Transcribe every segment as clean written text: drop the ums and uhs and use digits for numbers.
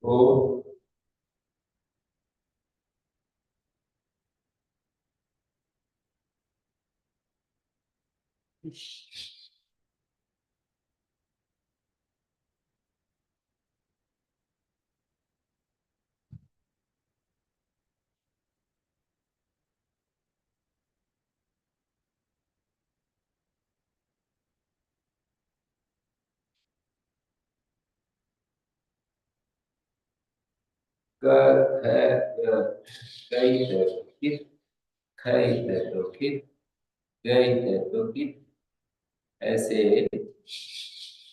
ओ कर है कई है तो कित खई है तो कित गई है तो कित ऐसे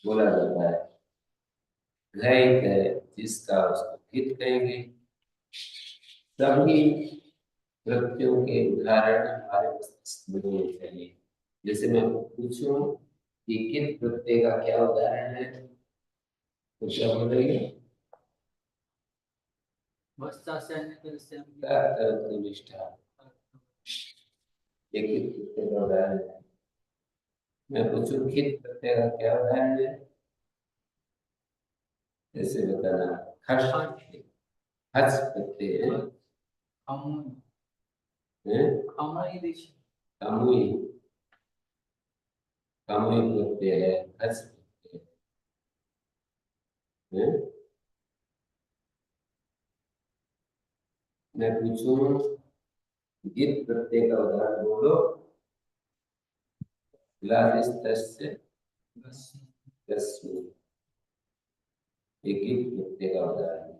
बोला जाता है। घई है जिसका उसको कित कहेंगे। सभी कृत्यों के उदाहरण हमारे मस्तिष्क में होने चाहिए। जैसे मैं पूछूं कि कित प्रत्यय का क्या उदाहरण है तो क्या बोलेंगे। कर्तव्यनिष्ठा ये कित प्रत्यय का उदाहरण है। मैं पूछूं कित प्रत्यय का क्या उदाहरण है जैसे बताना। खर्च खर्च प्रत्यय है। कामुई कामुई प्रत्यय है। खर्च प्रत्यय है। मैं पूछूं गित प्रत्यय का उदाहरण बोलो। लादिस्तस्य तस्मै ये गित प्रत्यय का उदाहरण है।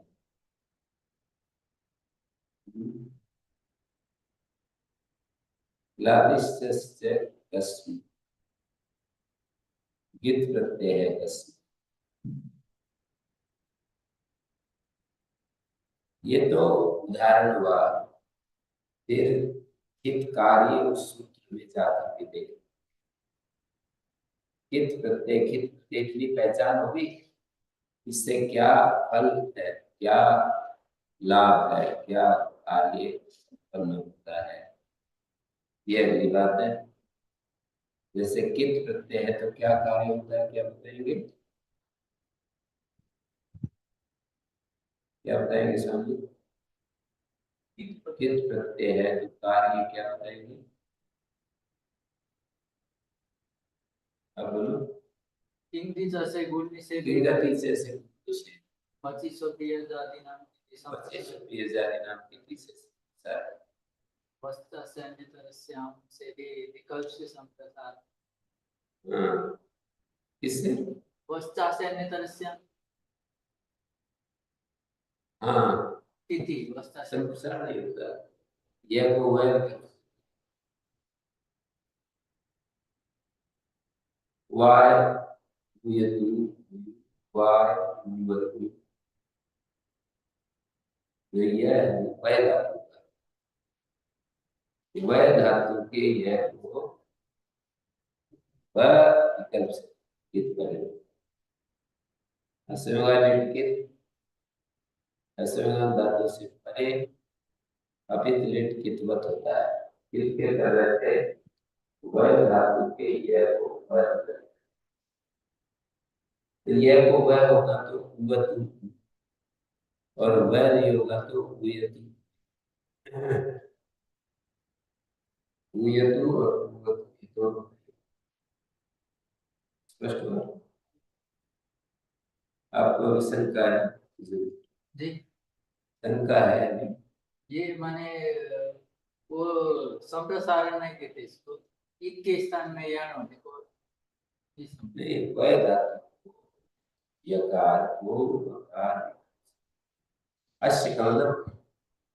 लादिस्तस्य तस्मै गित प्रत्यय है तस्मै। ये तो उदाहरण हुआ। फिर हित कार्य उस सूत्र में जाकर के देखें। हित प्रत्यय हित प्रत्यय की पहचान होगी। इससे क्या फल है, क्या लाभ है, क्या कार्य उत्पन्न होता है, ये अगली बात है। जैसे कित प्रत्यय है तो क्या कार्य होता है, क्या बताएंगे, क्या बताएंगे स्वामी। कित प्रत्यय है तो कार्य क्या बताएंगे। अब बोलो। किंग गति से पच्चीस सौ जाति नाम की से हाँ, किससे हाँ संप्रसारण नहीं होता। यह वो वह वाय यदु वाय वदु यह वह धातु का वह धातु के यह को वह विकल्प से कित करें। असमगान कित असमगान धातु से परे अपित लिट कितवत होता है। कित के तरह से वह धातु के यह को वह तो यह को वह होगा तो उवतु और वह नहीं होगा तो उयतु। उयतु और उवतु दोनों स्पष्ट हुआ। आपको अभी शंका है जी शंका है अभी। ये माने वो संप्रसारण नहीं कहते इसको। इसके स्थान में यान होने को नहीं वह धातु यकार वो वकार अस्य का मतलब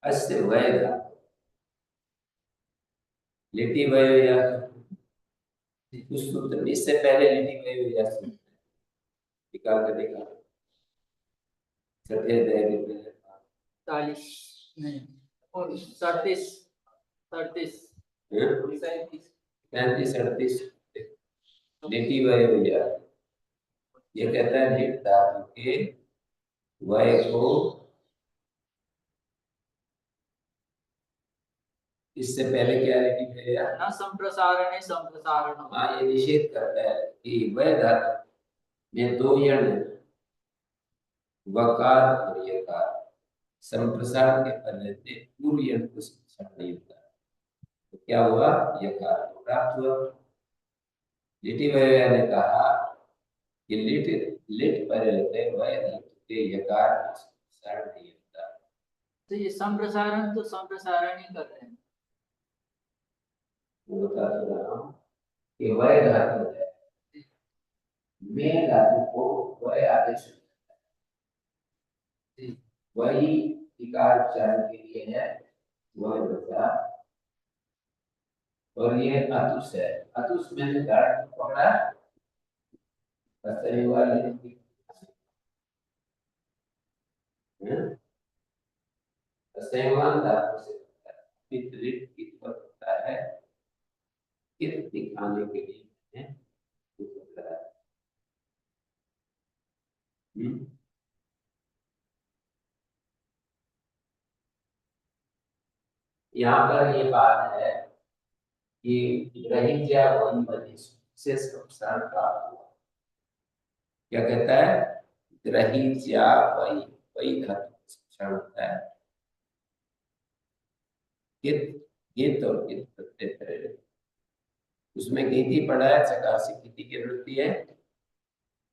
अस्य वह धातु लिटि वह या उस सूत्र इससे पहले लिटि वह या सूत्र निकाल कर देखा। छठे अध्याय के पहले 40 नहीं और 37 37 37 38 लिटि वह या ये कहता है लिट धातु के वय को इससे पहले क्या लिटि वह या ना संप्रसारण है संप्रसारण। हाँ ये निषेध करता है कि वह धातु में दो यण है वकार और यकार संप्रसारण के फल रहते पूर्व यंत्र को संप्रसारण नहीं होता, तो क्या हुआ, यकार को प्राप्त हुआ। लिटि वैया ने कहा कि लिट लिट पर रहते वय धातु के यकार को संप्रसारण नहीं होता। तो ये संप्रसारण तो संप्रसारण ही कर रहे हैं। वो बता तो रहा हूँ कि वय धातु है, मैं धातु को वय आदेश वही विकार उच्चारण के लिए है, वह बचा। और ये अतुष है, अतुष मैंने गाढ़ पकड़ा वाले संयुवान धातु से वितरित कित होता है, कित दिखाने के लिए मैंने उसको कराया। यहाँ पर ये बात है कि ग्रहिज्या वही बनी से संसार प्राप्त हुआ। क्या कहता है, ग्रहिज्या वही वही धातु संसार होता है, कित कित और कित प्रत्यय प्रेरित। उसमें गीति पढ़ा है, चकार से गीति की वृत्ति है,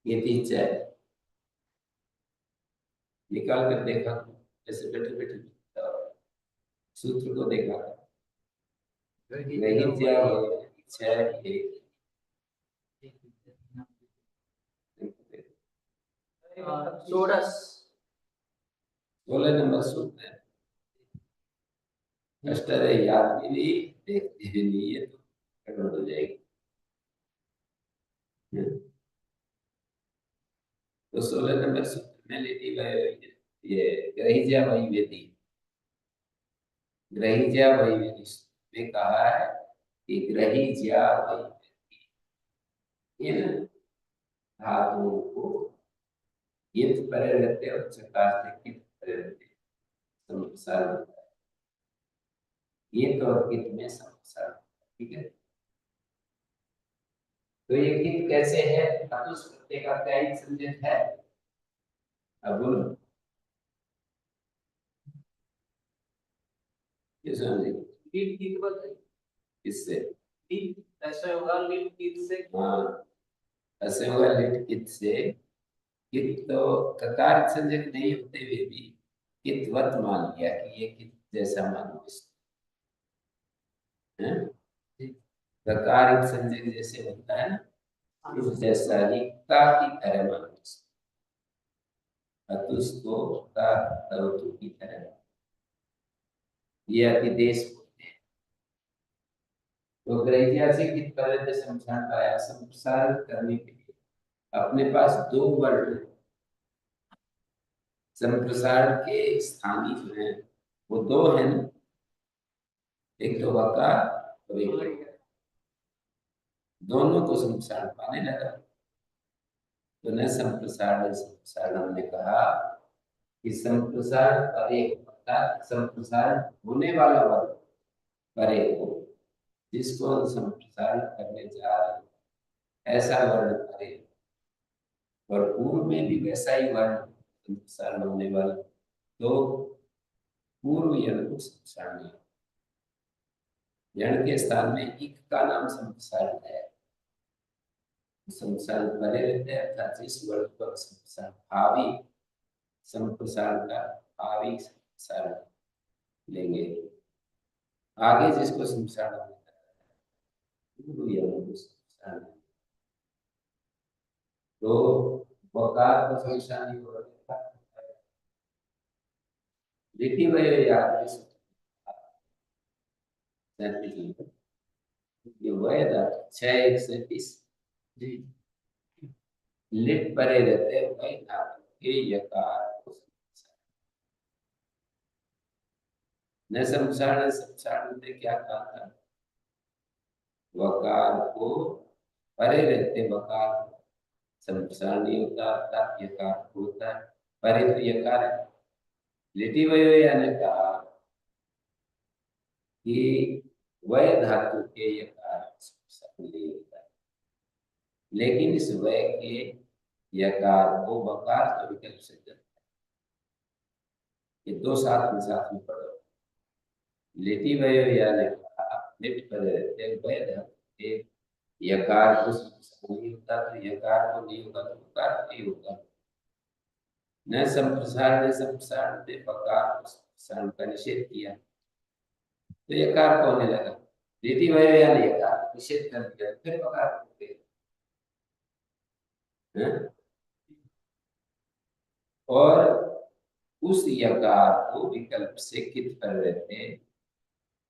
गीति चय निकाल कर देखा, जैसे बैठे बैठे सूत्र को देखा, ग्रहिज्या वही चय षोडश 16 नंबर सूत्र है। अष्टदय याद भी नहीं, देखते भी नहीं, ये तो गड़बड़ हो जाएगी। तो 16 नंबर सूत्र में लेती ये ग्रहिज्या वही वेदी, ग्रहिज्या वही वेदी में कहा है कि ग्रहिज्या वही वेदी, इन धातुओं को कित परे रहते और चकार से कित परे रहते संप्रसारण होता है, कित और कित में संप्रसारण, ठीक है। तो ये कित कैसे है, धातुष प्रत्यय का क्या एक संदेश है, अब बोलो ये समझिए। लीड कित बताइए किससे, लीड ऐसा होगा, लीड कित से, हाँ ऐसे होगा लिट कित से। कित तो ककार संजक नहीं होते हुए भी कितवत मान लिया कि ये कित जैसा मानो है, ककार संजक जैसे होता है ना, इस जैसा ही का की तरह मानो, अतुष को का तरोतु की तरह ये अतिदेश बोलते हैं। तो ग्रहिया से कित तरह से समझान पाया, संप्रसारण करने के लिए अपने पास दो वर्ड संप्रसारण के स्थानीय जो है वो दो हैं, एक तो वकार और एक यकार। दोनों को संप्रसारण पाने लगा, तो न संप्रसारण संप्रसारण ने कहा कि संप्रसारण परे होता, संप्रसारण होने वाला वर्ग परे हो, जिसको हम संप्रसारण करने जा रहे हैं ऐसा वर्ण परे, और पूर्व में भी वैसा ही वर्ण संप्रसारण होने वाला, तो पूर्व यण को संप्रसारण नहीं, यण के स्थान में इक का नाम संप्रसारण है, संप्रसारण परे रहते हैं, अर्थात जिस वर्ण पर संप्रसारण भावी संप्रसारण का भावी संप्रसारण लेंगे, आगे जिसको संप्रसारण होता है पूर्व यण को संप्रसारण, तो वकार को संप्रसारण नहीं हो रहा, लिखी वही याद ये वह धातु 6:130 जी लिट परे रहते वह धातु के यकार को न संप्रसारण, संप्रसारण ने क्या कहा था, वकार को परे रहते वकार संप्रसारण नहीं होता, अर्थात यकार होता है, परे तो यकार है। लिटि वयोया ने कहा कि वह धातु के यकार संप्रसारण नहीं होता है, लेकिन इस वय के यकार को वकार के विकल्प से ये दो साथ में पढ़ो। लिटि वयो या लिखा लिट पदे रहते वय धातु एक यकार को नहीं होता तो यकार को नहीं होगा तो उकार नहीं होगा। न संप्रसारण ने पकार संप्रसारण का निषेध किया तो यकार को होने लगा। लिटि वयो या यकार निषेध कर दिया फिर पकार हो गया। और उस यकार को विकल्प से कित पर रहते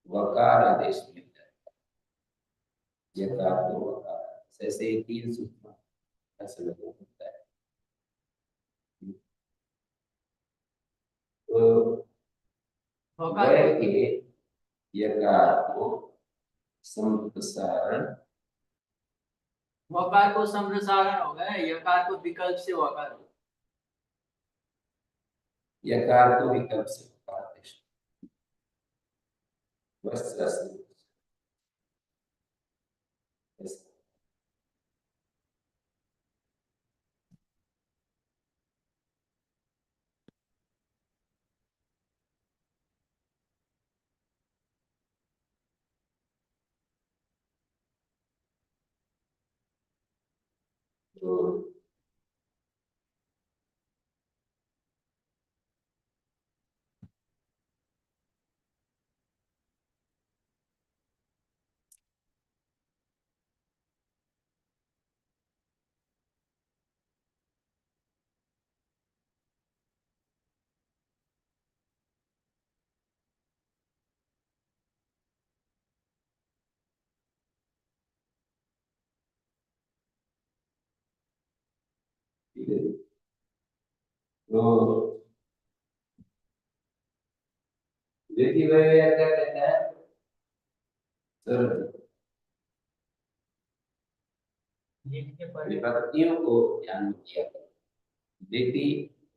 वकार आदेश मिल जाता है। यकार को वकार ऐसे ही तीन सूत्र ऐसे होता है। तो वह के यकार को संप्रसारण वकार को संप्रसारण हो गया, यकार को विकल्प से वकार हो। यकार को विकल्प से वकार आदेश बस ऐसे। तो तो देखिए वह क्या कहता है सर विभक्तियों को ध्यान में दिया लिटि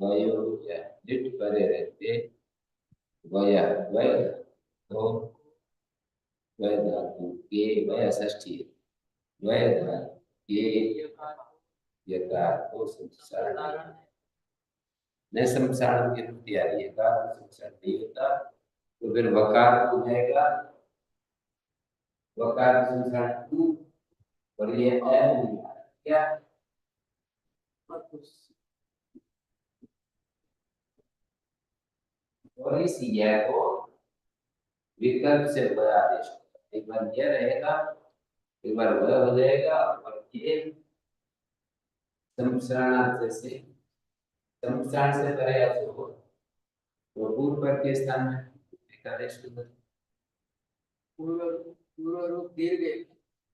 वयो या लिट परे रहते वया वय तो वय धातु के वय षष्ठी वय धातु के यकार को संप्रसारण न संप्रसारण की त्रुटि आ रही है यकार को संप्रसारण नहीं होता तो फिर वकार हो जाएगा। वकार को संप्रसारण टू और ये नहीं आ रहा क्या और इस यह को विकल्प से बड़ा आदेश एक बार यह रहेगा एक बार वह हो जाएगा और ये संप्रसारणार्थ से संप्रसारण से परे हो तो पूर्व पद के स्थान में एक आदेश होगा। पूर्व रूप दीर्घ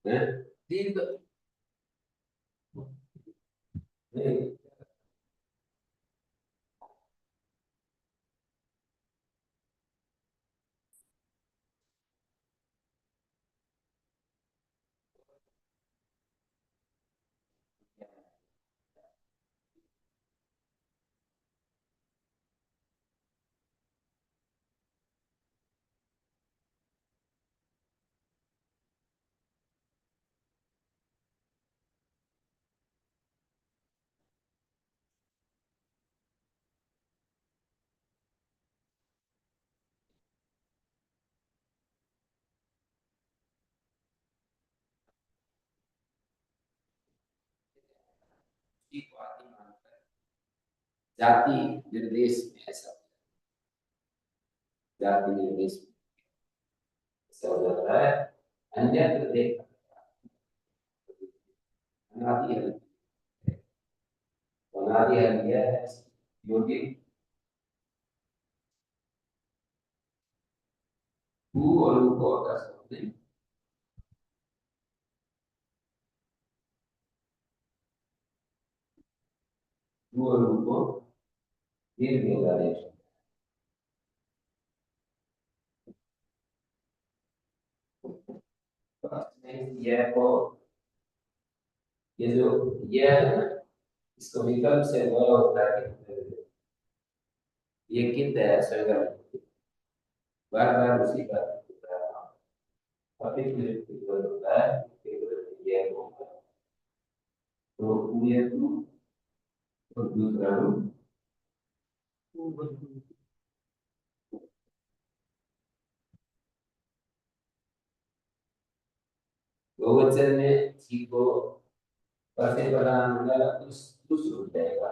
हैं दीर्घ नहीं जाति निर्देश में ऐसा जाति निर्देश में ऐसा हो जाता है। अन्यत्र देख अनादि है अनादि है यह है योगी तू और को का शब्द तू और को दीर्घ आदेश यह को ये जो यह है ना इसको विकल्प से वह होता है ये कित है सगर बार बार उसी बात होता है अभी होता है यह को तो ये तो दूसरा रूप बहुवचन में ची को पसे बनाना उस हो जाएगा,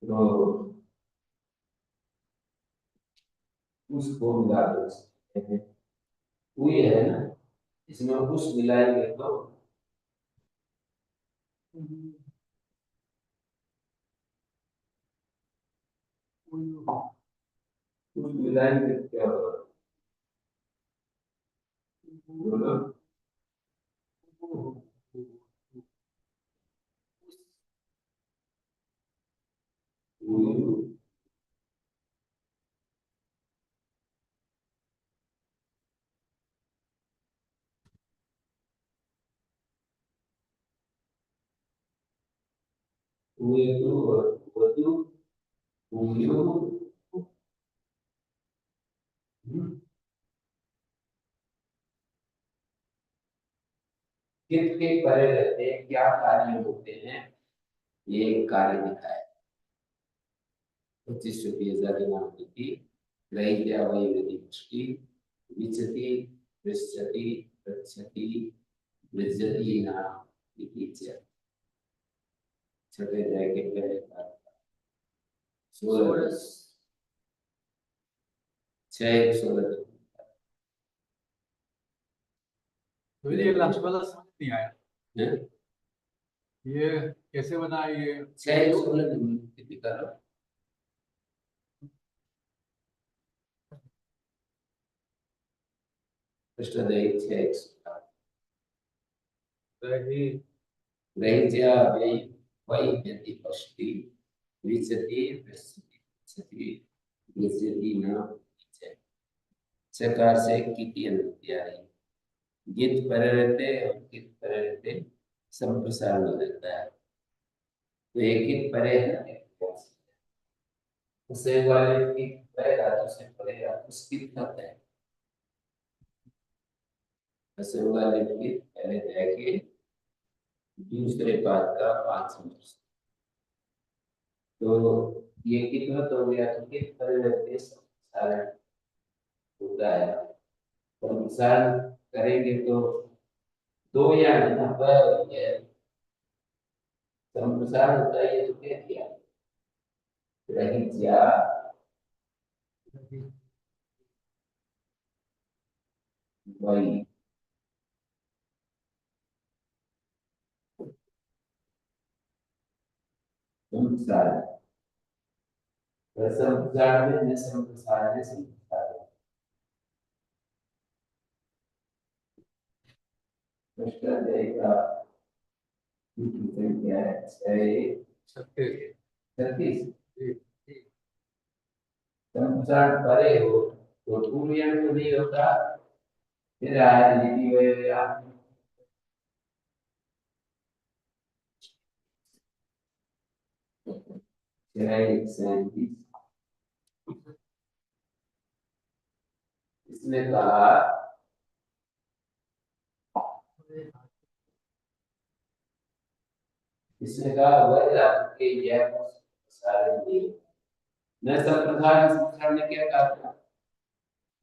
तो उसको मिला दो सकते हैं। हुई है ना, इसमें उस मिलाएंगे तो उस मिलाएंगे क्या होगा, बोलो। हुई हुई तो वधु हुई किसके परे रहते हैं, क्या कार्य होते हैं, ये एक कार्य दिखाया। 25 नाम की रही वही दृष्टि विचति पृष्ठति पृच्छति विजति नाम की छोटे जय के पहले का सोलह 6 तो ये लास्ट वाला समझ नहीं आया, है ये कैसे बना ये 6 निकालो। पृष्ठदय 6 रही रहित्या वही व्यक्ति पश्ति विचति पृच्छति विचति न चकार से किति अनुत्यारी गीत पर रहते और गीत पर रहते संप्रसारण हो जाता है, तो एक गीत परे है उसे वाले की परे धातु से परे धातु स्किप करता है, उसे वाले की पहले जाके दूसरे पाद का 5 संप्रसारण, तो ये कितना तो हो गया, तो कित परे रहते संप्रसारण होता है। संप्रसारण करेंगे तो दो या ना है संप्रसारण होता है, ये तो क्या किया रहित्या वही संप्रसारण, संप्रसारण में संप्रसारण संप्रसारण प्रश्न देगा क्या है 36 36 संप्रसारण परे हो तो पूर्व तो नहीं होता, फिर आया नीति वह इसने कहा वह धातु के यह सारे नहीं न संप्रसारण ने क्या कहा था,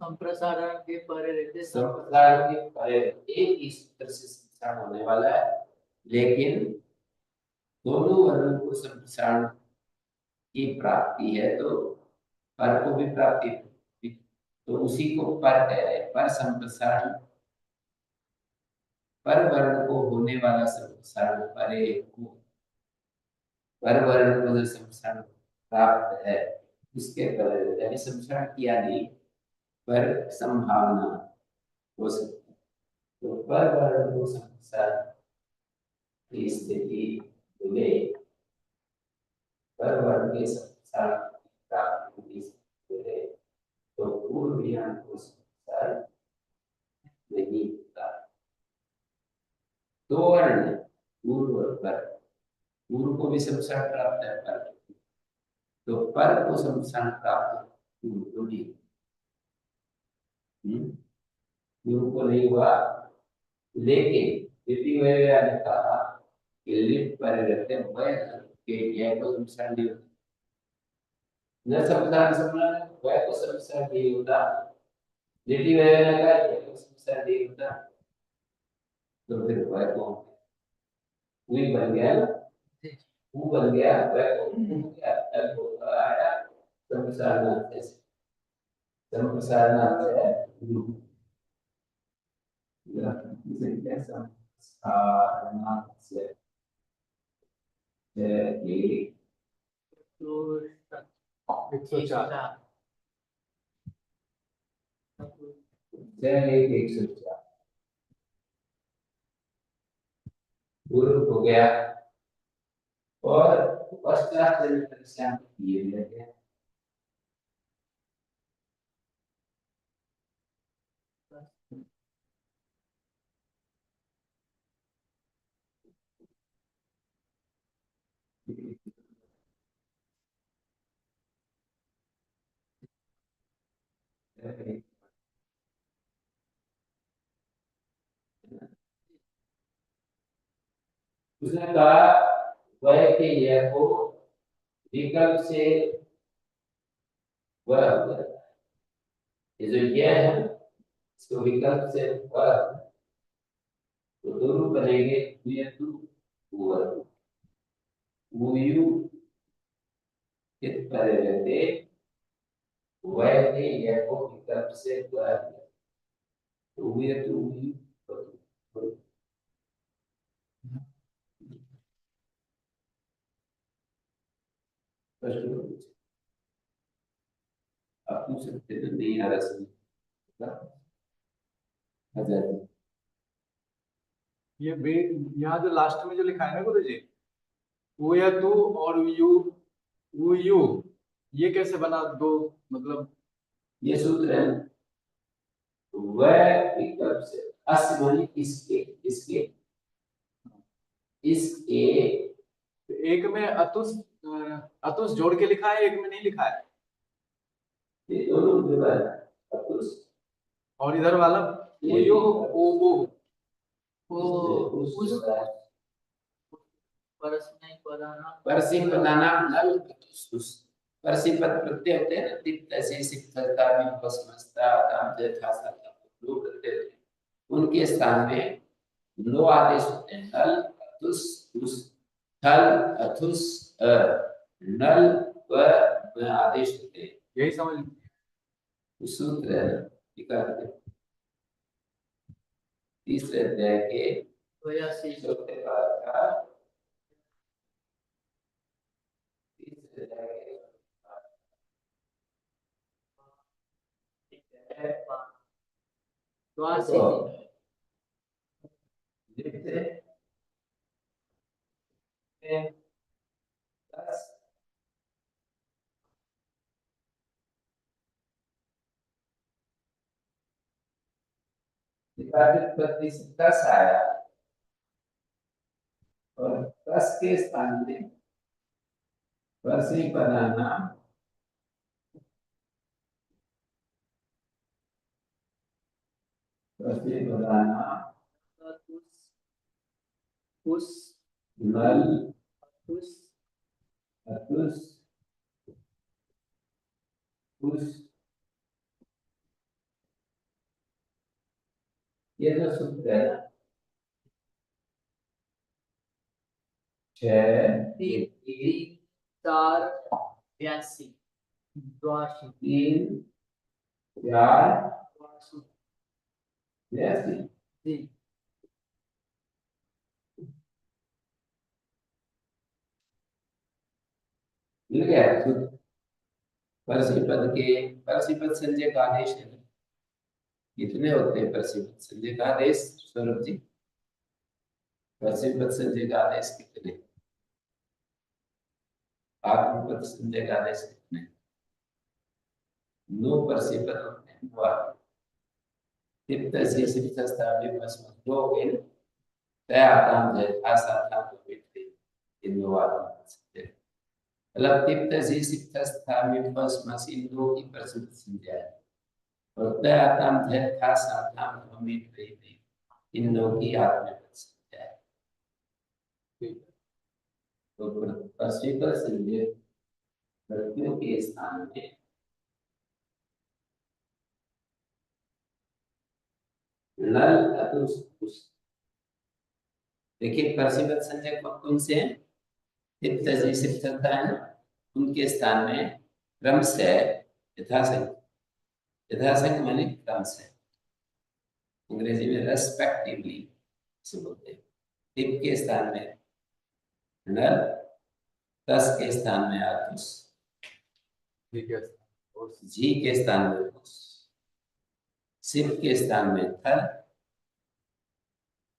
संप्रसारण के परे रहते संप्रसारण के परे एक ही सूत्र से संप्रसारण होने वाला है, लेकिन दोनों वर्णों को संप्रसारण की प्राप्ति है तो पर को भी प्राप्ति है, तो उसी को पर कह रहे हैं। पर संप्रसारण पर वर्ण को होने वाला संप्रसारण परे को पर वर्ण को जो संप्रसारण प्राप्त है इसके परे अभी संप्रसारण किया नहीं पर संभावना हो सकती है, तो पर वर्ण को संप्रसारण की स्थिति मिले पर वर्ण के संप्रसारण प्राप्त मिले तो पूर्व ज्ञान को संप्रसारण नहीं होता। दो वर्ण पूर्व और पर, पूर्व को भी संप्रसारण प्राप्त है पर, तो पर को संप्रसारण प्राप्त पूर्व को नहीं, पूर्व को नहीं हुआ, लेकिन यदि वह ने कहा कि लिट पर रहते वह के यह को संप्रसारण नहीं होता, न संप्रसारण संप्रसारण वह को संप्रसारण नहीं होता, यदि वह ने कहा यह को संप्रसारण नहीं होता, तो फिर वह कौन वही बन गया ना, जी। वो बन गया वह कौन हो गया, अब वो आया संप्रसारणार्थ से, संप्रसारणार्थ है संप्रसारणार्थ से एक तो 104 104 पूर्व हो गया और पश्चात चरित्र किए गए उसने कहा वह कि यह को विकल्प से वह हो जाता है। ये जो यह है इसको विकल्प से वह तो दोनों बनेंगे उयतु उवतु उयु कित परे रहते वह के यह को विकल्प से वह तो उयतु उयु वतु प्रश्न पूछे आप पूछ सकते हैं नहीं आ रहा समझ आजादी ये यहाँ जो लास्ट में जो लिखा है ना गुरु जी, वो या तू और यू, वो यू, ये कैसे बना दो, मतलब ये सूत्र है वह विकल्प से अस मानी इसके इसके इसके एक में अतुस जोड़ के लिखा है, एक में नहीं लिखा है, ये दोनों जुड़ा है अतुस और इधर वाला वो यो वो उस परस्मै पदानां परसिंह पदानाम नल अतुस परसिंह पद प्रत्यय होते हैं ना तिप्त ऐसे सिद्धता विपस्मस्ता काम जथा साता लोग करते हैं उनके स्थान में लो आदेश होते हैं नल अतुस उस थल अथुस नल व आदेश होते हैं यही समझ। उस सूत्र है निकाल तीसरे अध्याय के 82 चौथे पाद का तीसरे अध्याय के द्वासी लिखते हैं 10 विभाजित प्रतिशत 10 आया और 10 के स्थान में वर्षी बनाना वर्षी बनाना उस नल उस अतुस उस ये जो सूत्र है ना 6 3 4 82 द्वासी 3 4 द्वासी 82 जी मिल गया सूत्र परसी पद के परसी पद संजय का आदेश है कितने होते हैं परसी पद संजय का आदेश सौरभ जी परसी पद संजय का आदेश कितने आत्मपद संजय का आदेश कितने 9 परसी पद होते हैं वाह तिप्त से सिद्ध स्थापित बस दो हो गए तया काम है आसा काम को बिटते इन दो आत्मपद संजय मतलब तिप्त से सिद्ध स्थापित बस इन दो की प्रसिद्ध संजय है और तया काम है आसा काम को बिटते इन दो की आत्मपद संजय है तो परसिपल संजय प्रत्ययों के स्थान में नल अतुस देखिए परसिवल संज्ञक कौन से हैं? इत्तजी सिद्धता है ना, उनके स्थान में क्रम से यथासंख्य, यथासंख्य माने क्रम से, अंग्रेजी में रेस्पेक्टिवली से बोलते हैं। टिप के स्थान में नर, तस के स्थान में आतुस, ठीक है। और जी के स्थान में उस, सिप के स्थान में थर,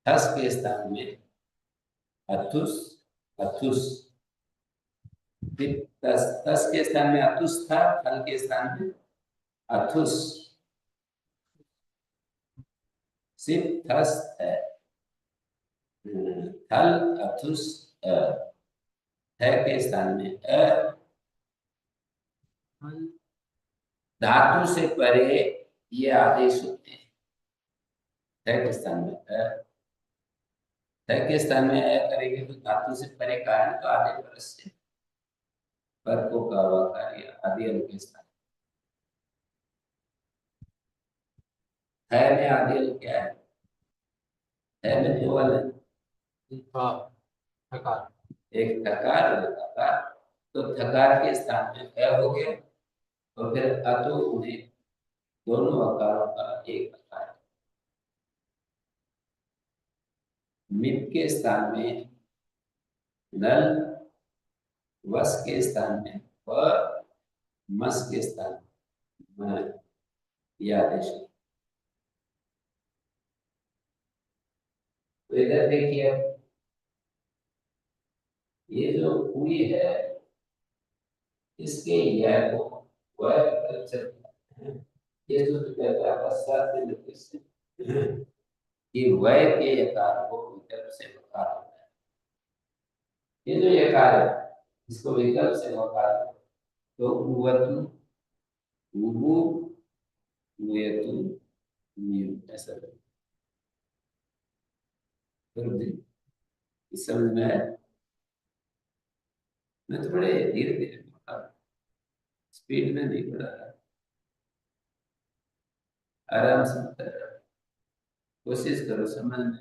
थस के स्थान में अथुस, अथुस, तस, तस के स्थान में अथुस था, थल के स्थान में अथुस, सिप थस है, थल अथुस है के स्थान में धातु से परे ये आदेश होते हैं। है के स्थान में है के स्थान में करेंगे तो धातु से परे का है तो आधे परस से पर को का कार्य आदि अल के स्थान है में आदि अल क्या है में दो अल है। हाँ, थकार। एक थकार और थकार, तो थकार के स्थान में है हो गया और फिर अतो उन्हें दोनों आकारों का एक आकार, मिप के स्थान में नल, वस के स्थान में व, मस के स्थान में यह आदेश है। तो इधर देखिए ये जो हुई है इसके यह को वह कल्चर ये जो पश्चात से निर्देश कि वह के यकार को विकल्प से वकार होता है। ये जो यकार है इसको विकल्प से वकार तो उवतु, उवु, उयतु, उयु ऐसा समझ में है। मैं तो बड़े धीरे धीरे स्पीड में नहीं पढ़ा रहा, आराम से बता रहा, कोशिश करो समझने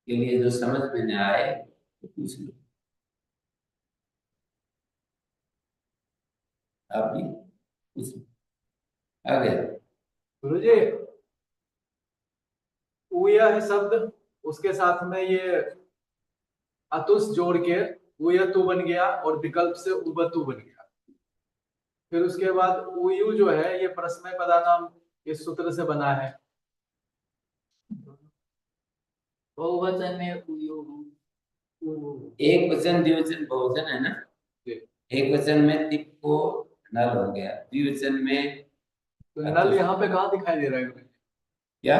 के लिए, जो समझ में न आए तो पूछ लो, आप भी पूछ लो। आगे गुरु जी, उया है शब्द, उसके साथ में ये अतुस जोड़ के उयतु बन गया और विकल्प से उबतु बन गया। फिर उसके बाद उयु जो है ये परस्मय पदानाम इस सूत्र से बना है। बहुवचन में उयो, एक वचन द्विवचन बहुवचन है ना, एक वचन में तिप को नल हो गया, द्विवचन में तो नल यहाँ पे कहाँ दिखाई दे रहा है? क्या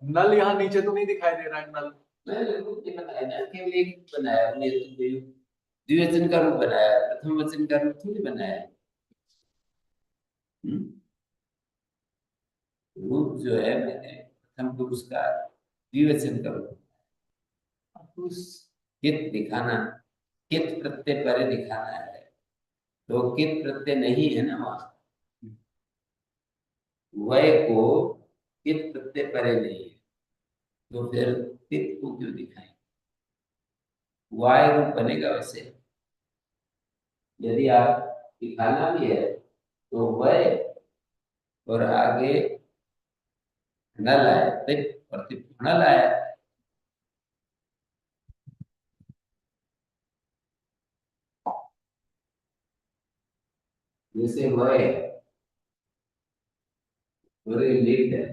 नल यहाँ नीचे तो नहीं दिखाई दे रहा है नल। मैंने रूप नहीं बनाया ना, केवल एक बनाया, ये तो द्विवचन का रूप बनाया, प्रथम वचन का रूप थोड़ी बनाया। रूप जो है मैंने प्रथम पुरुष का द्विवचन का रूप, उस कित दिखाना, कित प्रत्यय परे दिखाना है, तो कित प्रत्यय नहीं है ना वहां, वय को कित प्रत्यय परे नहीं है, तो फिर कित को क्यों दिखाएं? वाय रूप बनेगा वैसे, यदि आप दिखाना भी है तो वय और आगे नल आया, तिप और तिप नल आया, जैसे वय है और ये लिट है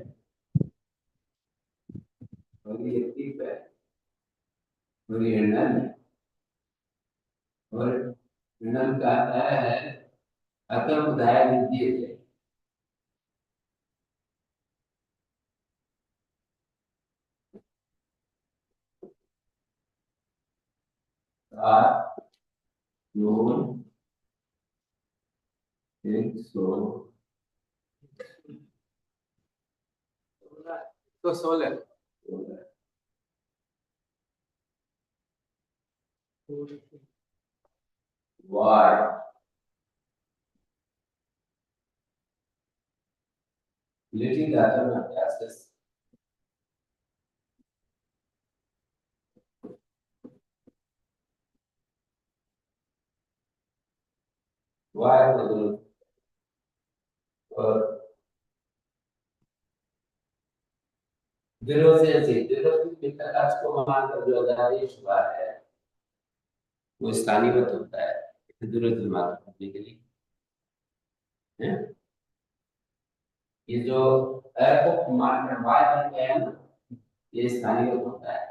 और ये तिप है और ये नल है और नल का है अतः उदाय विद्य है। सात, नौ, एक सौ, तो 16 वाय लिटिल धातु में अभ्यास वाय को दोनों और विरोधी प्रकाश को मानकर जो आदेश हुआ है वो स्थानीयवत होता है विरोधी मात्र करने के लिए है? ये जो को मानकर वाय बन गया है ना ये स्थानीयवत होता है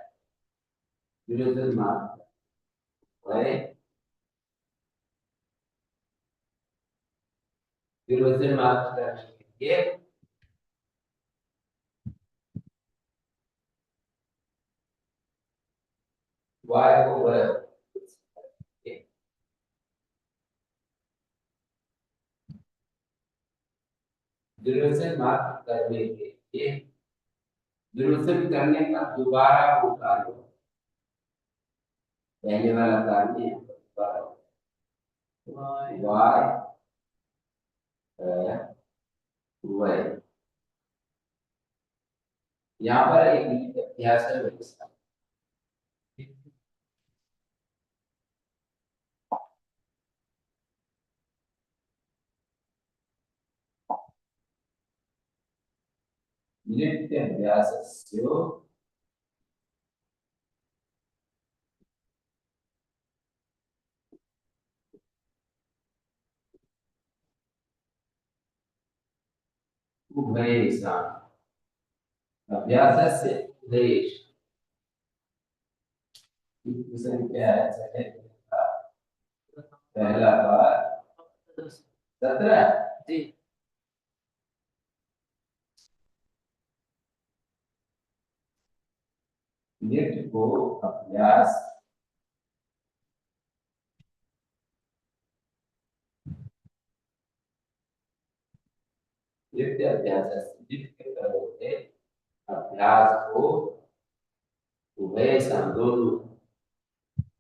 विरोधी मात्र है विरोधी मात्र करने के लिए वाय को वह विरोचन मात्र करने के लिए विरोचन करने का दोबारा वो कार्य पहले वाला कार्य है वाय वय यहाँ पर एक नियत अभ्यास है व्यवस्था नित्य अभ्यासस्य उभयेषाम् अभ्यासस्य उभयेष क्या है पहला बार 17 जी नित्य को अभ्यास नित्य अभ्यास नित्य करोगे अभ्यास को उभयेषाम्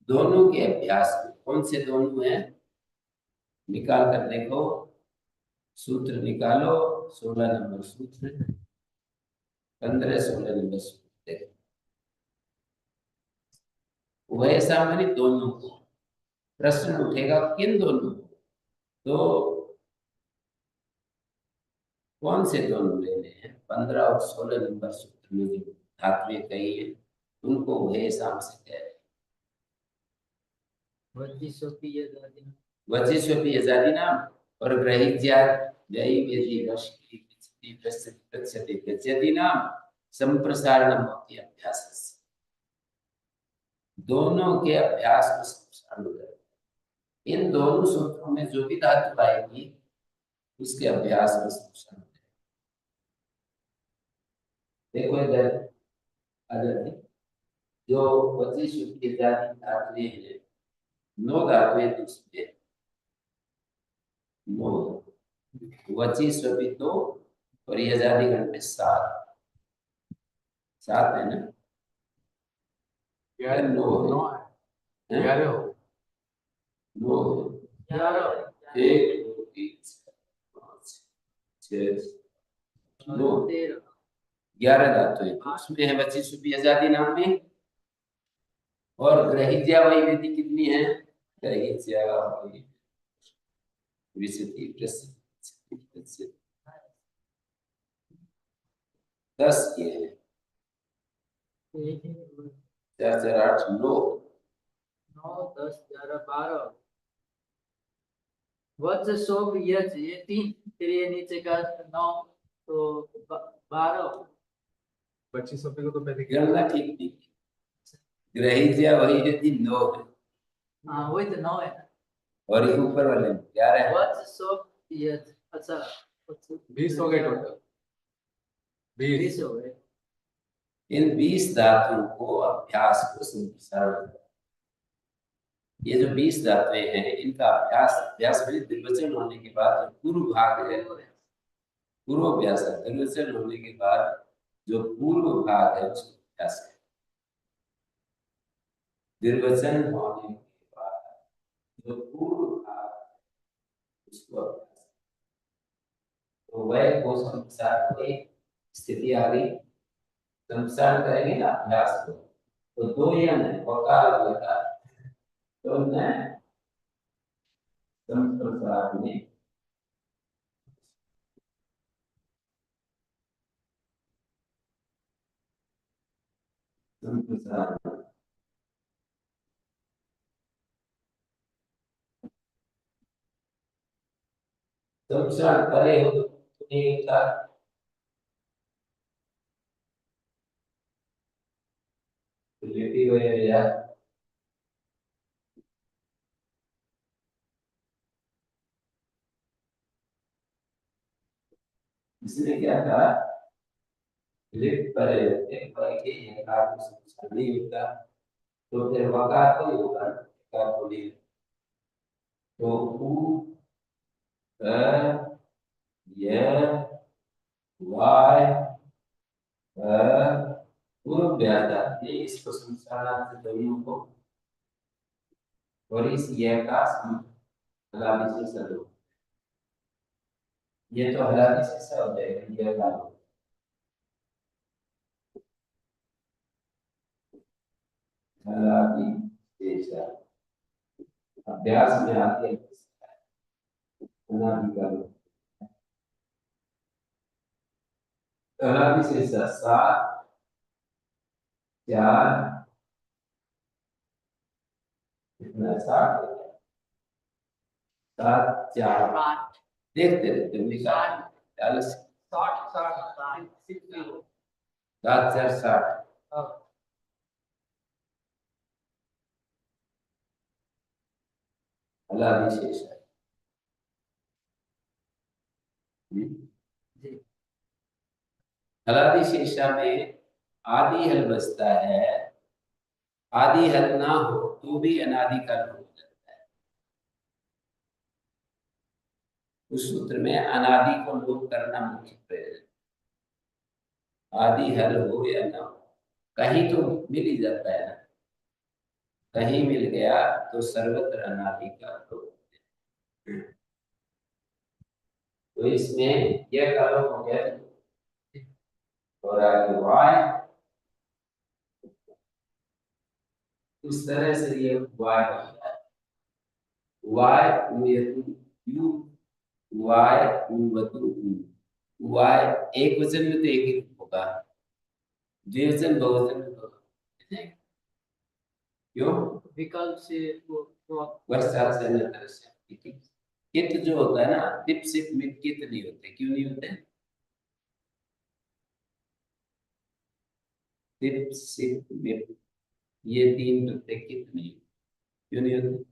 दोनों के अभ्यास में कौन से दोनों हैं निकाल कर देखो सूत्र निकालो 16 नंबर सूत्र 15-16 नंबर सूत्र देखो वैसा मानी दोनों को प्रश्न उठेगा किन दोनों को तो कौन से दोनों लेने हैं 15 और 16 नंबर सूत्र में जो धातुएं कही है उनको वैसा से कह रहे वचिस्वपि आजादी नाम और ग्रहिज्या जय वेदी वशकी प्रत्यति प्रत्यति नाम संप्रसारण भक्ति अभ्यास दोनों के अभ्यास को संप्रसारण करें इन दोनों सूत्रों में जो भी धातु आएगी उसके अभ्यास को संप्रसारण करें देखो इधर अगर जो वचिस्वपि आजादी धातुएं हैं 9 धातुएं दूसरी है 9 वचिस्वपि 2 और ये आजादी घंटे 7 है ना 11 9 है 11 हो 9 1 2 3 4 5 6 9 11 धातुएं तो उसमें है वचिस्वपि आजादी नाम में और ग्रहिज्या वही विधि कितनी है ग्रहिज्या वही विशति प्रसिद्ध 10 ये है 4 4 8 9 9 10 11 12 वच शोभ यच ये 3 फिर ये नीचे का 9 तो 12 25 को तो पहले गणना ठीक थी ग्रहिज्या वही विधि 9 है हाँ वही तो 9 है और ये ऊपर वाले में 11 है वच शोभ यच अच्छा 20 हो गए टोटल 20 हो गए इन 20 धातुओं को अभ्यास को संप्रसारण ये जो 20 धातुएं हैं इनका अभ्यास में निर्वचन होने के बाद जो पूर्व भाग है पूर्व अभ्यास है निर्वचन होने के बाद जो पूर्व भाग है उसको अभ्यास है निर्वचन होने के बाद जो पूर्व भाग उसको अभ्यास तो वह को संप्रसारण की स्थिति आ गई संप्रसारण करेंगे ना अभ्यास को तो 2 यम है वकार वकार तो न संप्रसारणे संप्रसारणे संप्रसार करे हो तो एक था रिलेटिव है या इसने क्या कहा लिफ्ट पर ये कार्य संप्रसार नहीं होता तो फिर वकार तो ही होगा वकार तो नहीं तो उ य वाय पूर्व व्याधा ये इसको संसारार्थ ध्वनियों को और इस य का हलादी से सदो ये तो हलादी से स हो जाएगा ये लागू हलादी से स अभ्यास में आते हैं हलादी का हलादी से स सात चार कितना सात सात चार पाँच देखते रहते हैं निकाल चालीस 60 सात चार साठ हलादी शेष है हलादी शेषा में आदि हल बसता है आदि हल ना हो तो भी अनादि का हो जाता है उस सूत्र में अनादि को लोप करना मुख्य प्रयोजन आदि हल हो या ना हो कहीं तो मिल ही जाता है ना कहीं मिल गया तो सर्वत्र अनादि का हो तो इसमें यह कलम हो गया और आगे वाय इस तरह से ये वाय होता है वाय यू वाय उवतु वाय एक वचन में तो एक ही होगा द्विवचन बहुवचन में तो क्यों विकल्प से वो वर्षा से न तरस्य कित जो होता है ना टिप सिप मिट कित नहीं होते क्यों नहीं होते टिप सिप मिट ये तीन प्रत्यय कित नहीं क्यों नहीं होते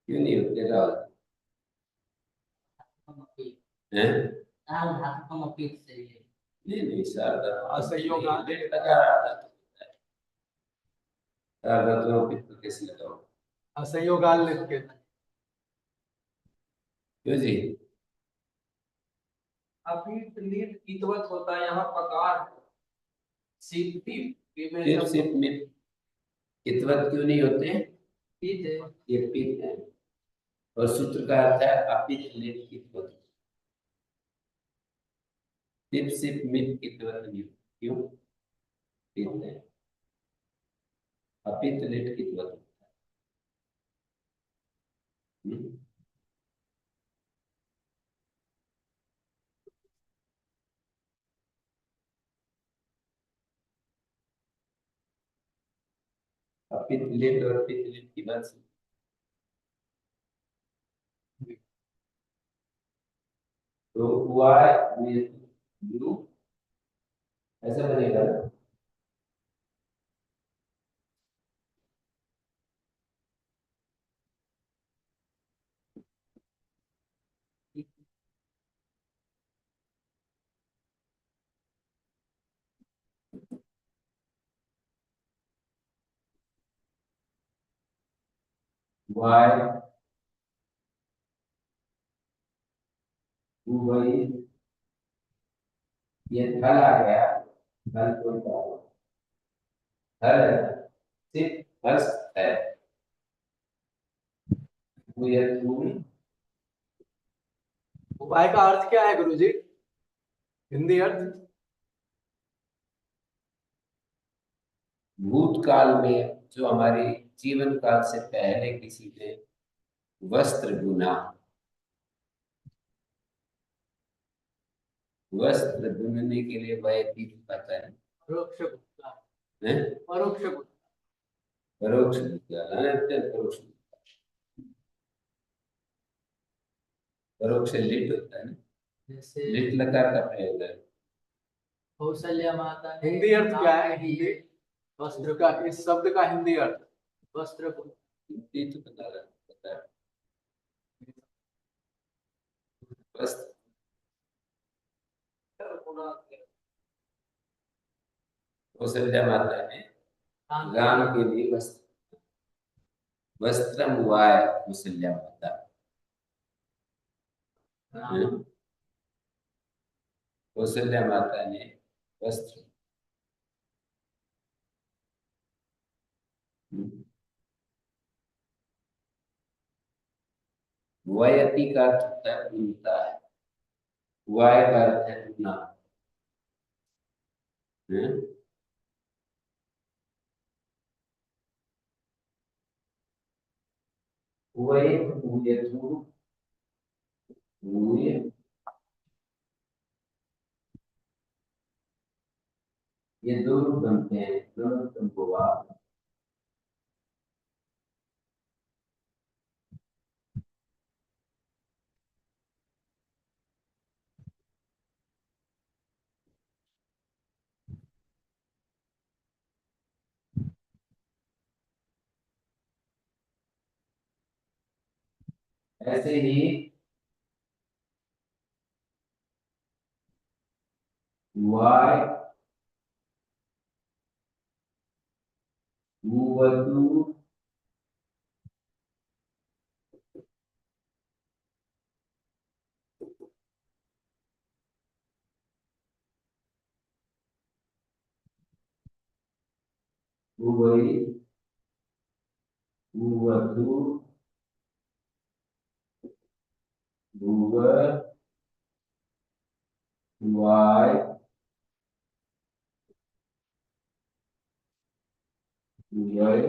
क्यों नहीं होते राहुल हैं नहीं नहीं शारदा असहयोग लेट लगा रहा था शारदा तो पित्त कैसे लगाओ असहयोगाल लिख के क्यों जी अभी लीड कीतवत होता है यहाँ पकार सीपी टिप सिप मिट कितवत क्यों नहीं होते पीत है ये पित्त है और सूत्र का अर्थ है अपित लिट कितवत टिप सिप मिट कितवत नहीं होते क्यों पित्त है अपित लिट कितवत अपित लिट और पित्त लिट की बात से तो वाय यू ऐसा बनेगा ना वाय वही ये थल आ गया थल को डालो थल सिर्फ हस्त है वो ये तुम उपाय का अर्थ क्या है गुरुजी हिंदी अर्थ भूतकाल में जो हमारे जीवन काल से पहले किसी ने वस्त्र बुना, वस्त्र बुनने के लिए वयती पता है, परोक्ष भूतकाल, हैं? परोक्ष भूतकाल, परोक्ष भूतकाल, अत्यंत परोक्ष भूतकाल। परोक्ष लिट होता है ना, जैसे लिट लकार का प्रयोग है। कौशल्या माता ने हिंदी अर्थ क्या है? नाम के लिए वस्त्र का, इस शब्द का हिंदी अर्थ? वस्त्र को ये तो पता है। वस्त्र, कौशल्या माता ने राम के लिए वस्त्रम वाय कौशल्या माता, नाम कौशल्या माता ने वस्त्र, वयति का अर्थ होता है बुनता है, वाय का अर्थ है बुना, हैं? वय भूयतु भूय, ये दो रूप बनते हैं, दोनों तुमको वाप। ऐसे ही वाय भूवतु भूवई भूवतु भूव वाय भूवय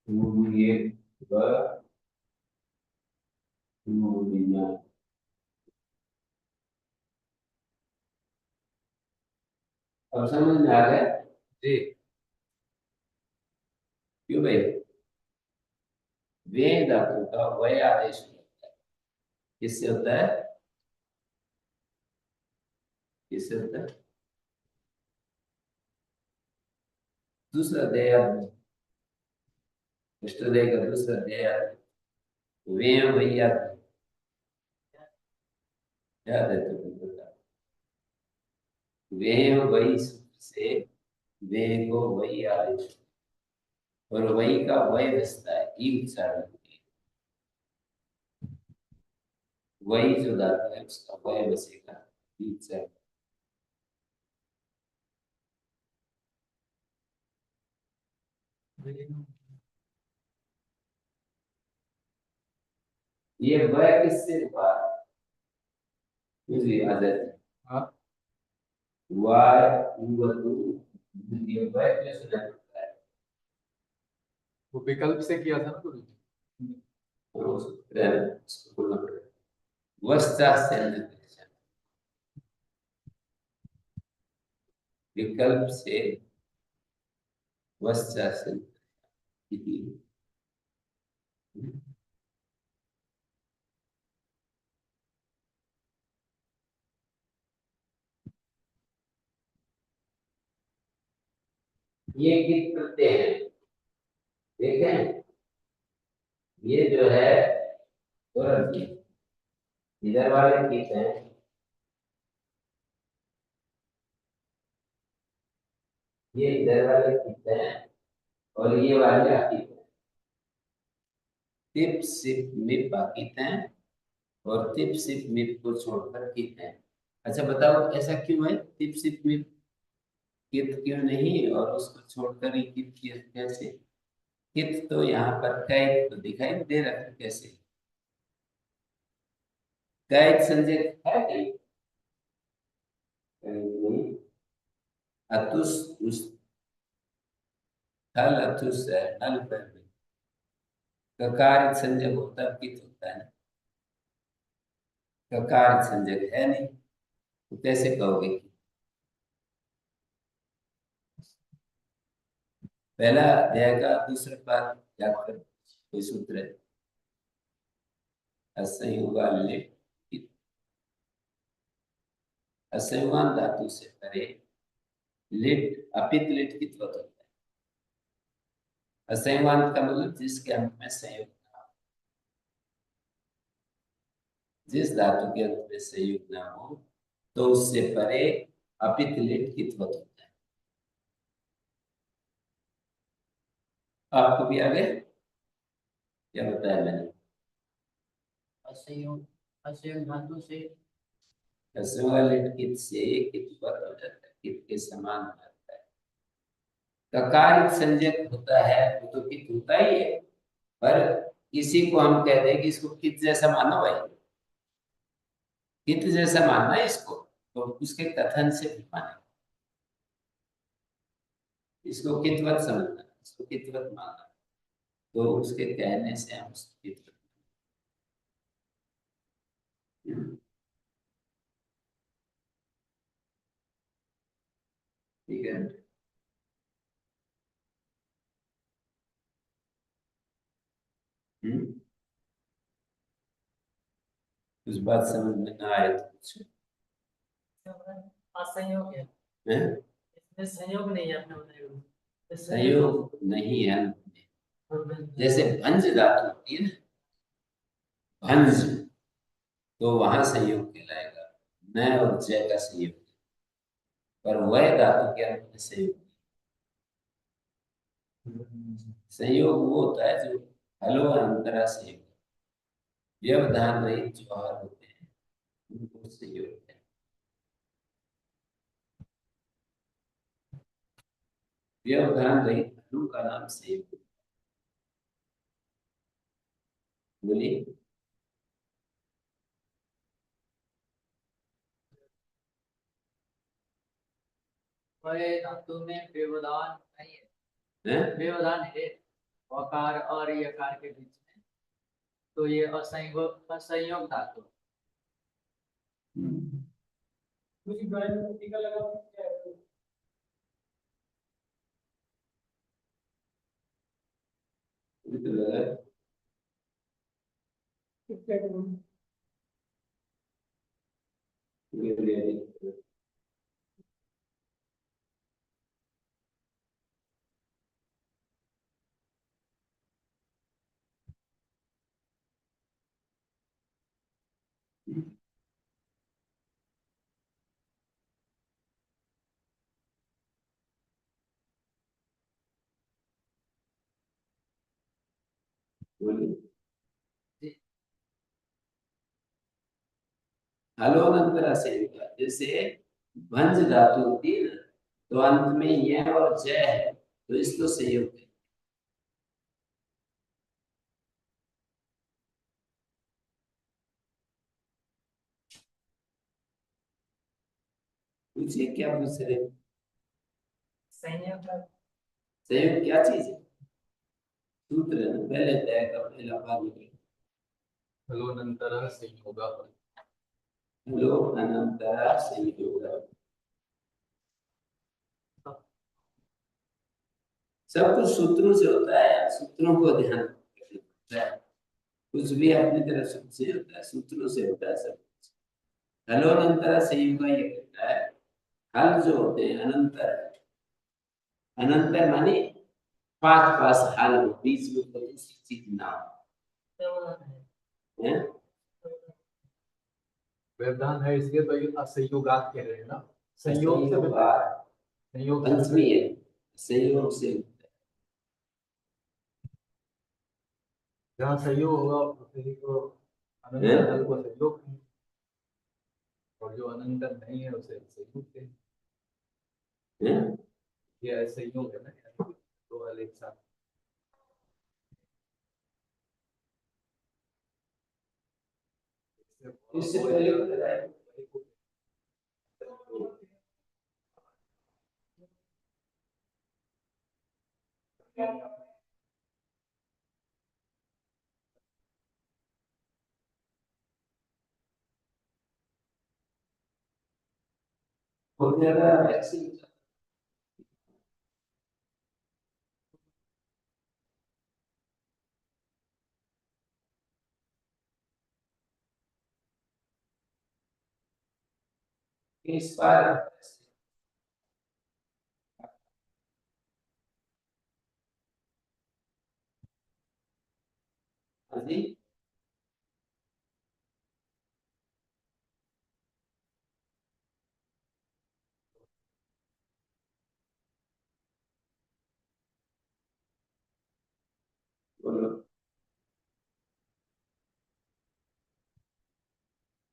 भूये व भूविना। अब समझ में आ गया जी। क्यों भाई? वे धातु का वय आदेश होता है, किससे होता है? किससे होता है? दूसरा अध्याय, अष्टोध्याय का दूसरा अध्याय वे वही याद है तो बता। वे वही से वे को वही आदेश, और वही का वय बसता है, ई उच्चारण होती है। वही जो धातु है उसका वय बसेगा, ई उच्चारण। ये वय किससे बात मुझे याद है? हाँ, वाय उवतु, ये वय कैसे लगता है? वो विकल्प से किया था ना गुरु जी। उसको बोलना पड़ेगा वस्ता से विकल्प से वस्ता से ये कित प्रत्यय है, देखें ये जो है और इधर वाले कित हैं, ये इधर वाले कित हैं और ये वाले अकित हैं। टिप सिप मिप अकित हैं और टिप सिप मिप को छोड़कर कित हैं। अच्छा बताओ ऐसा क्यों है? टिप सिप मिप कित क्यों नहीं और उसको छोड़कर ही कित किया कैसे? कित तो यहाँ पर कैद तो दिखाई दे रहा है, कैसे कैद संजय है कहीं? नहीं। अतुस उस हल अतुस है, हल पर में ककार संजक होता है, कित होता है ना, ककार संजक है नहीं, तो कैसे कहोगे? पहला अध्याय का दूसरा पाठ याद कर, कोई सूत्र है? असंयुगा लिट कित। असंयुगान धातु से परे लिट अपित लिट कितवत होता है। असंयुगान का मतलब जिसके अंत में संयोग ना हो, जिस धातु के अंत में संयोग ना हो तो उससे परे अपित लिट कितवत होता है। आपको भी आ गया? क्या बताया मैंने? असंयोग, असंयोग धातु से असंयुगा लिट कित से कितवत हो जाता है, कित के समान हो जाता है। ककार संजक होता है वो तो कित होता ही है, पर इसी को हम कह दें कि इसको कित जैसा मानो भाई, कित जैसा मानना है इसको, तो उसके कथन से भी माने, इसको कितवत समझना, इसको कितवत मानना, तो उसके कहने से हम उसको कितवत। ठीक है। कुछ बात समझ में ना आए तो पूछो। असंयोग है, हैं? इसमें संयोग नहीं है, आपने बताया संयोग नहीं है। जैसे भंज धातु होती है ना, भंज, तो वहां संयोग कहलाएगा, न और जय का संयोग, पर वह धातु के अंत में संयोग। संयोग वो होता है जो हलो अंतरा संयोग, व्यवधान रहित जो हार होते हैं उनको संयोग है। व्यवधान रहित हलो का नाम संयोग। बोलिए। वह धातु में व्यवधान नहीं है, हैं? व्यवधान है वकार और यकार के बीच में, तो ये असंयोग, असंयोग धातु है। मुझे ड्राइंग में टीका लगा क्या है? ये तो लगा है। क्या करूं? ये रियलिटी। बोलिए। जी, हलोनंतर संयोग, जैसे भंज धातु होती है ना, तो अंत में यह और जय है, तो इसको संयोग है। पूछिए क्या पूछ रहे हैं? संयोग संयोग क्या चीज है? सूत्र है ना, पहले तय का पहला भाग में हलो अनंतर संयोग। हलो अनंतर संयोग, सब कुछ सूत्रों से होता है, सूत्रों को ध्यान रखना है। कुछ भी अपनी तरफ से होता है, सूत्रों से होता है सब कुछ। हलो अनंतर संयोग का ये कहता है, हल जो होते हैं अनंतर, अनंतर माने पास पास हल हो, बीच में कोई दूसरी चीज ना हो, हैं? व्यवधान है इसलिए तो ये असंयोगात कह रहे हैं ना, संयोग से संयोग संयोग पंचमी है, संयोग से जहाँ संयोग होगा उसी को हैं? अनंतर हल को संयोग कहें, और जो अनंतर नहीं है उसे संयोग कहें। हैं? ये संयोग है ना, तो हल एक साथ। इससे पहले बताया। बहुत ज्यादा वैक्सीन इस बार जी बोलो।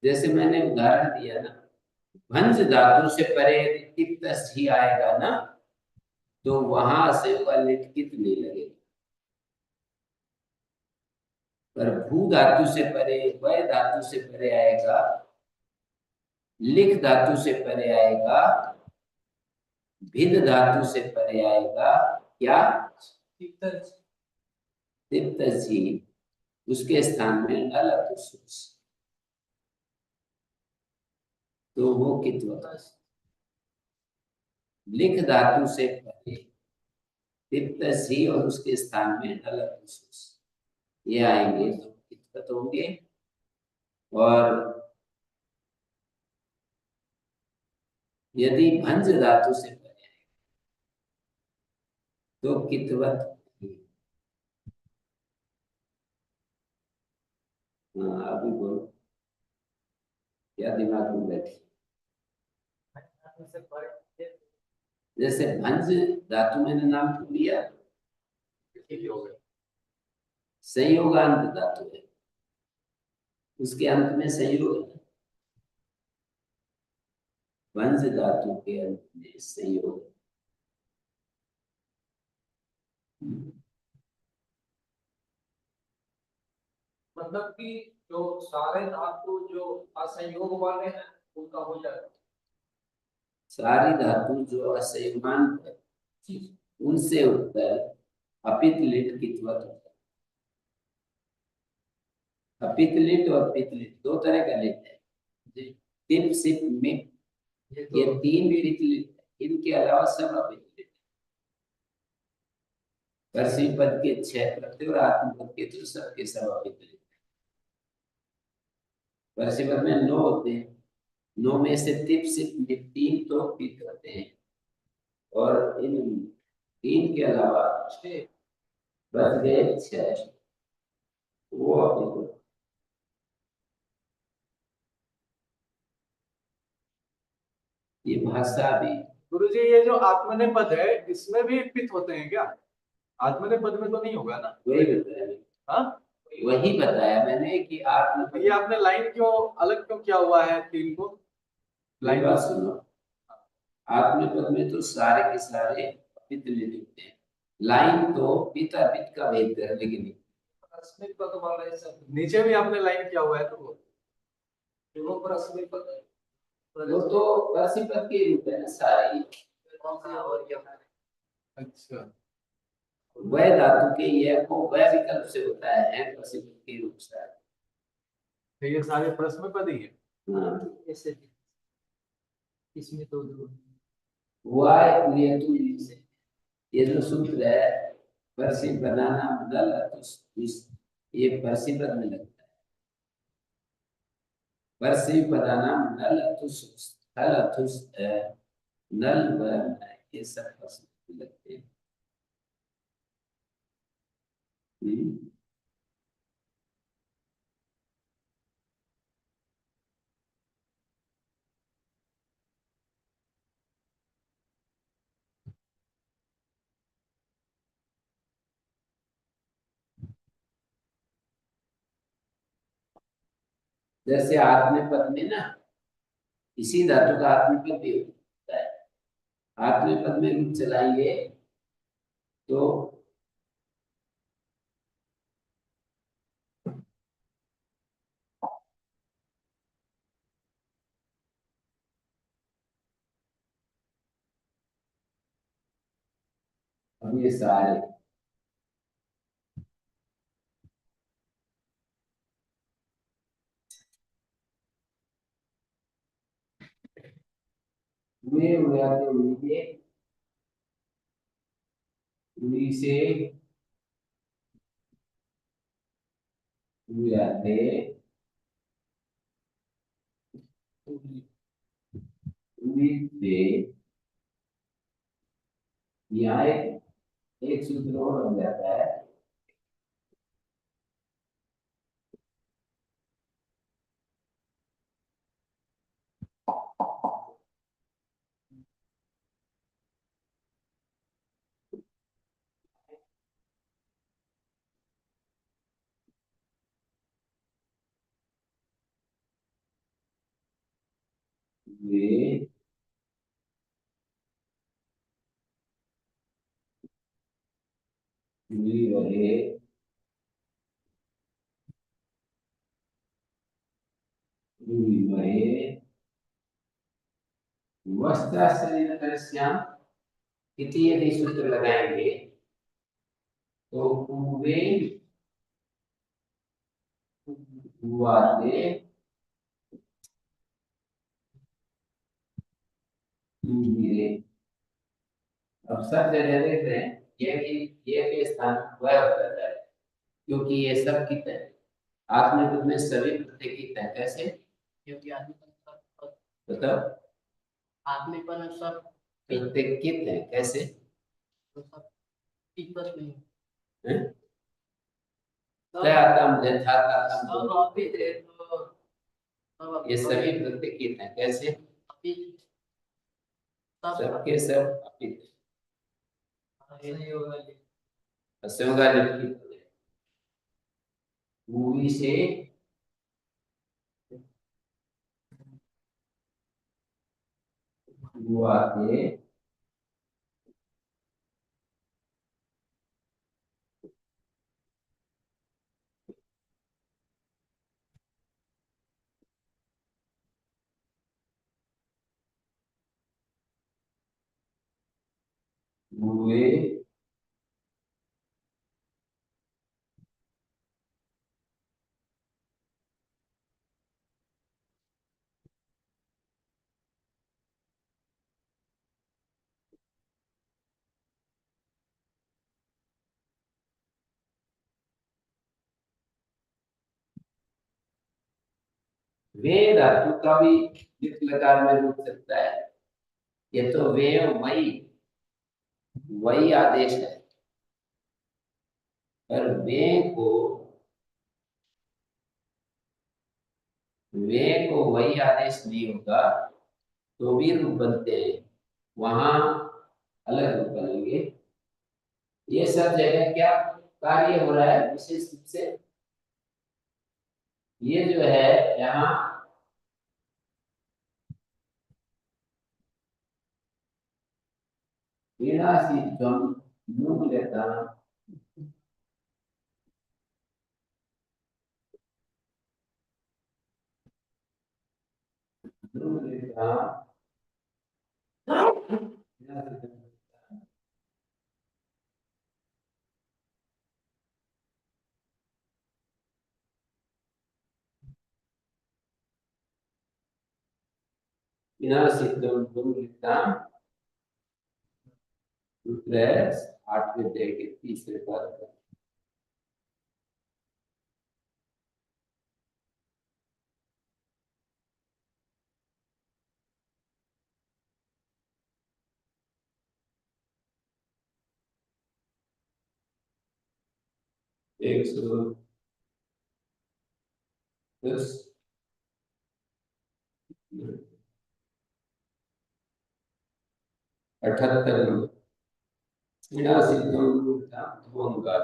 जैसे मैंने उदाहरण दिया ना, भंज धातु से परे तिप्तस ही आएगा ना, तो वहां से लिखित नहीं लगेगा। पर भू धातु से परे, वह धातु से परे आएगा, लिख धातु से परे आएगा, भिद धातु से परे आएगा, क्या तिप्तस ही, उसके स्थान में नल अतुस, तो वो कितवत। लिख धातु से परे तिप्तस ही और उसके स्थान में नल अतुस, ये आएंगे तो कितवत होंगे। और यदि भंज धातु से परे तो कितवत। हाँ अभी बोलो, क्या दिमाग में बैठी। जैसे भंज धातु मैंने नाम क्यों लिया, संयोगांत धातु है, उसके अंत में संयोग है। भंज धातु के अंत में संयोग है। मतलब कि जो सारे धातु जो असंयोग वाले हैं उनका हो जाएगा। सारी धातु जो असंयोगांत है उनसे उत्तर अपित लिट कितवत होता है। अपित लिट और पित लिट दो तरह का लिट है। तिप सिप मिप ये तीन पित लिट है, इनके अलावा सब अपित लिट है। कर्षी पद के 6 प्रत्यय और आत्मपद के तो सबके सब अपित लिट है। कर्षी पद में 9 होते हैं, 9 में से तिप सिप मिप 3 तो पित होते हैं, और इन 3 के अलावा बच गए 6, वो अपित होते हैं। ये भाषा भी। गुरुजी ये जो आत्मनेपद है इसमें भी पित्त होते हैं क्या? आत्मनेपद में तो नहीं होगा ना? वही बताया, हाँ वही बताया मैंने कि आप ये आपने लाइन क्यों अलग क्यों किया हुआ है तीन को? लाइन बात सुनो, आत्मपद में तो सारे के सारे पित्त लिखते हैं, लाइन तो पिता पित्त का भेद करने के लिए। रश्मि पद वाले सब नीचे भी आपने लाइन किया हुआ है तो वो रश्मि पद है। वो तो राशि पद के रूप है ना सारे। और क्या अच्छा वह धातु के यह को वह विकल्प से होता है राशि पद के रूप से। तो ये सारे प्रश्न पद ही है। हाँ ऐसे इसमें तो दो वह ये तो ये जो सूत्र है परसी बनाना बदल इस ये परसी पद में लगता है। परसी बनाना नल अतुस स्थल अतुस नल व ये सब परसी में लगते हैं। जैसे आत्म पद में ना, इसी धातु का आत्म पद भी होता है। आत्म पद में रूप चलाएंगे तो अब ये सारे उड़े उड़ाते उड़े उड़ी से उड़ाते उड़ी से यहाँ एक सूत्र और बन जाता है। वे उड़ी रहे उड़ी रहे वस्त्राश्रयश्याम इति यदि सूत्र लगाएंगे तो पूरे हुआते गिरे। अब सब जगह देख रहे हैं ये के स्थान वह होता है क्योंकि ये सब कित है आत्मनिपद में सभी प्रत्यय कित है। कैसे? क्योंकि आत्मनिपद सब बताओ आत्मनिपद में सब प्रत्यय कित है। कैसे? तो सब इक्वल नहीं हैं? सब तम यथा तम सब अभी थे तो सब ये सभी प्रत्यय कित है। कैसे? अभी सब सबके सब अपित संयोग वाले असंगा लिखित मूवी से हुआ के हुए वे धातु का भी लिख लकार में रूप सकता है। ये तो वे वही वही आदेश है पर वे को वही आदेश नहीं होगा तो भी रूप बनते हैं। वहां अलग रूप बनेंगे। ये सब जगह क्या कार्य हो रहा है विशेष रूप से ये जो है यहाँ विनाशित्वम मूलतः विनाशित्वम मूलतः सूत्र 8वें अध्याय के तीसरे पद का। एक सौ 78 विनाशित्वम मूलतः ध्वंगार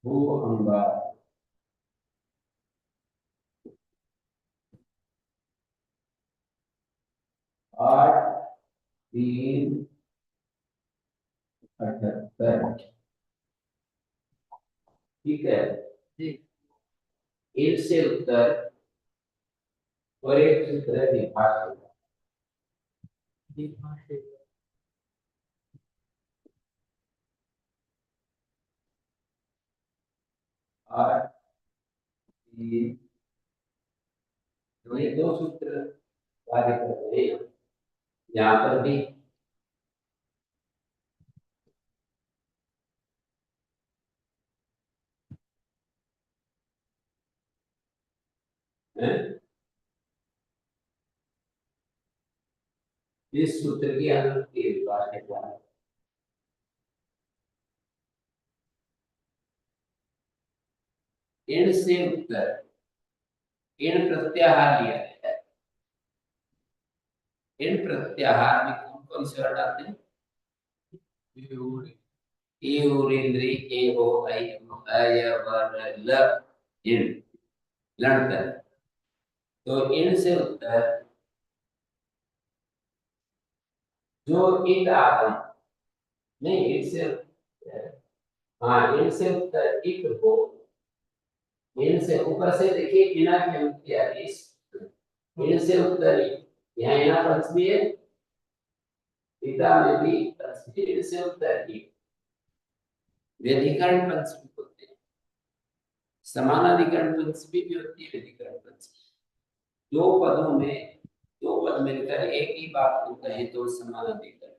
वो अंगार 8 3 78। ठीक है जी एक से उत्तर और एक सूत्र है विभाषा। जी हाँ ठीक 8 3 तो ये दो सूत्र कार्य कर रहे हैं यहाँ पर भी है? इस सूत्र की अनुवृत्ति बात है क्या है? इन से उत्तर इन प्रत्याहार लिया गया है। इन प्रत्याहार में कौन कौन से वर्ड आते हैं? ए और इंद्री ए ओ आई अय वर ल इन लड़कर तो इन से उत्तर जो इन आगम नहीं इनसे हाँ इनसे उत्तर इक हो इनसे ऊपर से देखिए इना की अनुवृत्ति आ रही है इनसे उत्तर यहाँ इना पंचमी है पिता में भी पंचमी इनसे उत्तर इक व्यधिकरण पंचमी होते हैं समानाधिकरण पंचमी भी होती है व्यधिकरण पंचमी दो पदों में दो पद मिलकर एक ही बात को कहें तो समानाधिकरण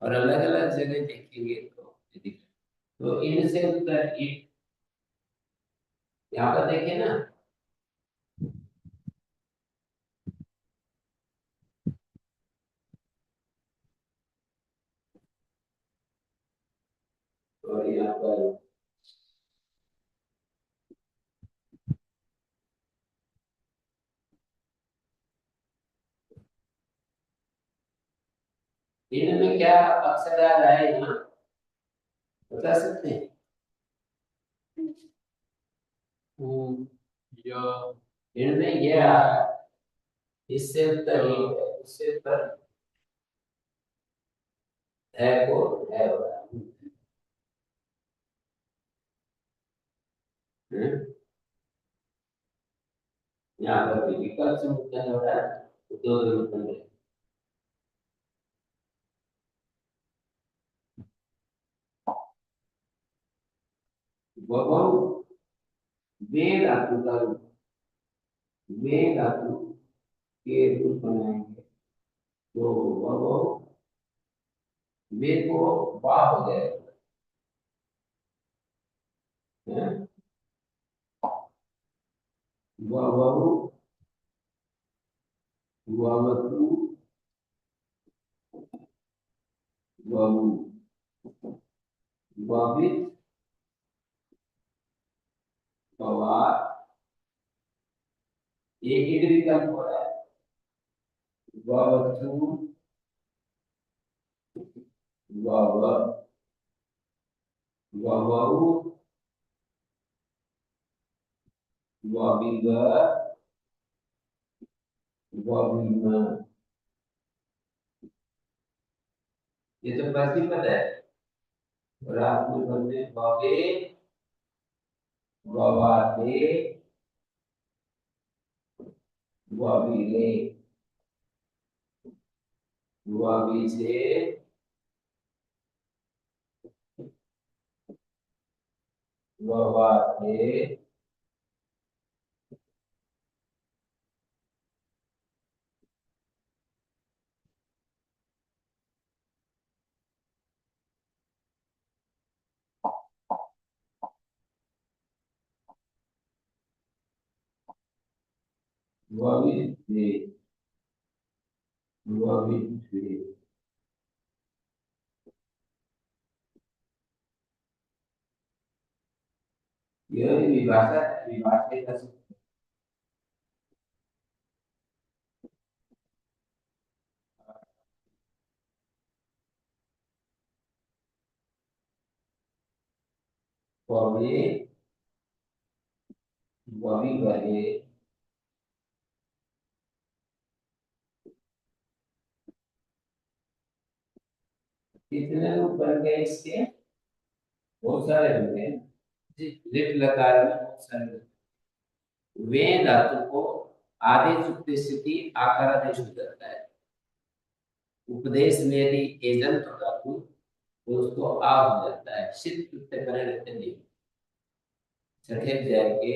और अलग अलग जगह देखेंगे तो व्यधिकरण तो इनसे उत्तर इक यहाँ पर देखें ना और यहाँ पर इनमें क्या अक्षर आ रहा है यहाँ बता सकते हैं? इनमें ये आ रहा है इससे उत्तर ही है इससे उत्तर है को है हो रहा है यहाँ पर भी विकल्प से उत्तर हो रहा है तो दो उत्तर है वह वे धातु का रूप वे धातु के रूप बनाएंगे तो वह वे को वाह हो जाएगा वह ववतु ववु ववित ववार एक ही विकल्प हो रहा है ववतु वव ववु वविव वविम ये तो पश्चिम पद है और आपने बोलते ववे ववाते वविले वविसे ववाते वविते वविते यह विभाषा विभाषा का ववे वही वहे कितने रूप बन गए इसके बहुत सारे बन गए जी लिट लकार में बहुत सारे रूप। वे धातु को आदेश उक्त स्थिति आकार आदेश हो जाता है उपदेश में यदि एजंत धातु तो उसको आ हो जाता है सिद्ध प्रत्यय परिणत नहीं छठे अध्याय के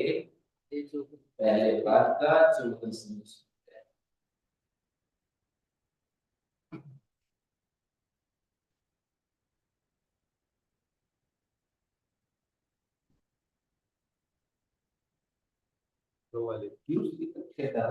ये जो पहले पाठ का 24वां सूत्र है। दो वाले क्यों उसकी कक्षा